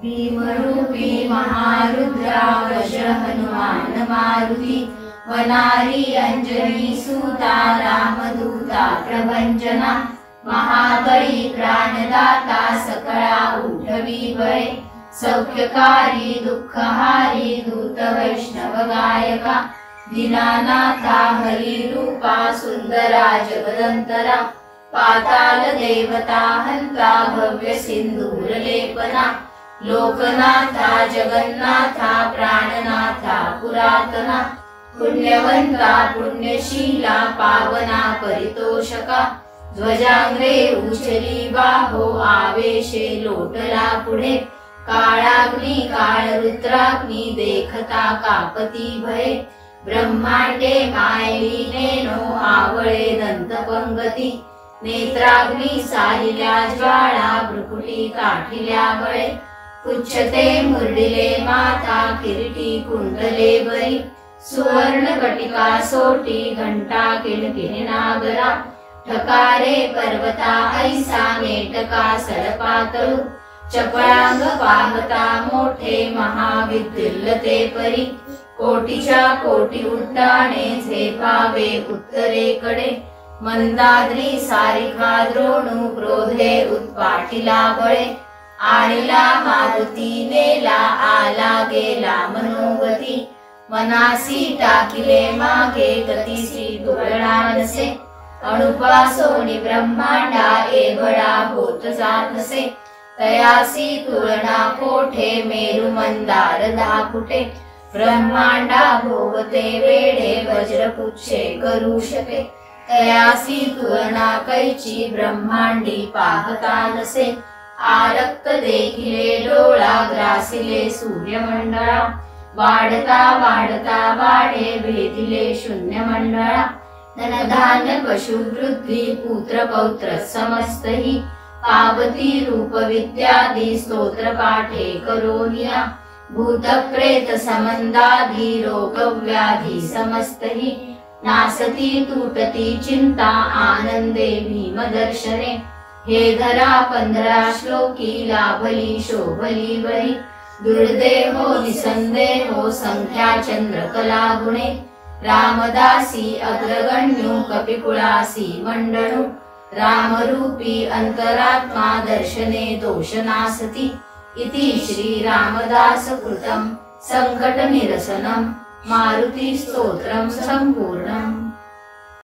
भीमरूपी महारुद्रा वज्र हनुमान मारुती वनारी अंजनी सूता रामदूता प्रभंजना महाबळी प्राणदाता सकळा उठवी बळे सौख्यकारी दुःखहारी दूत वैष्णव गायका दीनानाथा हरिरूपा सुंदरा जगदंतरा पाताल देवता हंता भव्य सिंदूर लेपना लोकनाथा जगन्नाथा प्राणनाथा पुरातना पुण्यवंता पुण्यशीला पावना परितोषका ध्वजाग्रे उचली बाहो आवेशे लोटला पुढे काळाग्नी काळरुद्राग्नी देखता कापती भये ब्रह्मांडे मायलीनेनो आवळे दंतपंगती नेत्राग्नी साहिल्या ज्वाळा भ्रुकुटी काठिल्या बळे पुच्छते मुरडिले माता किरीटी कुंडले बरी सुवर्ण कटिका सोटी घंटा किणकिणी नागरा ठकारे पर्वता ऐसा नेटका सडपातळू चपळांग पाहता मोठे महाविद्युल्लते परी कोटीच्या कोटी उड्डाणे झेपावे उत्तरेकडे मंदाद्री सारिका द्रोणू क्रोधे उत्पाटिला बळे आणिला मारुती नेला आला गेला मनोगती मनासी टाकिले मागे गतीसी तुलना नसे अणुपासोनी ब्रह्मांडा एवढा होत जातसे तयासी तुलना कोठे मेरु मंदार दापुटे ब्रह्मांडा भोवते वेडे वज्रपुच्छे करू शके तयासी तुलना कैची ब्रह्मांडी पाहता नसे आरक्त देखिले डोळा ग्रासिले सूर्यमंडळा वाढता वाढता वाढे भेदिले शून्य मंडळा धनधान्य पशु वृद्धी पुत्र पौत्र समस्तही पावती रूप विद्यादी स्तोत्र पाठे करोनिया भूत प्रेत समंदाधी रोग व्याधी समस्तही नासती तुटती चिंता आनंदे भीम दर्शने हे धरा 15 श्लोकी लाभली शोभली बरी दुर्देहो निसंदेहो संख्या चंद्रकला गुणे रामदासी अग्रगण्यो कपिकुळासी मंडळू रामरूपी अंतरात्मा दर्शने दोषनासती इति श्री रामदास कृतं संकट निरसनं मारुती स्तोत्रं संपूर्णम्।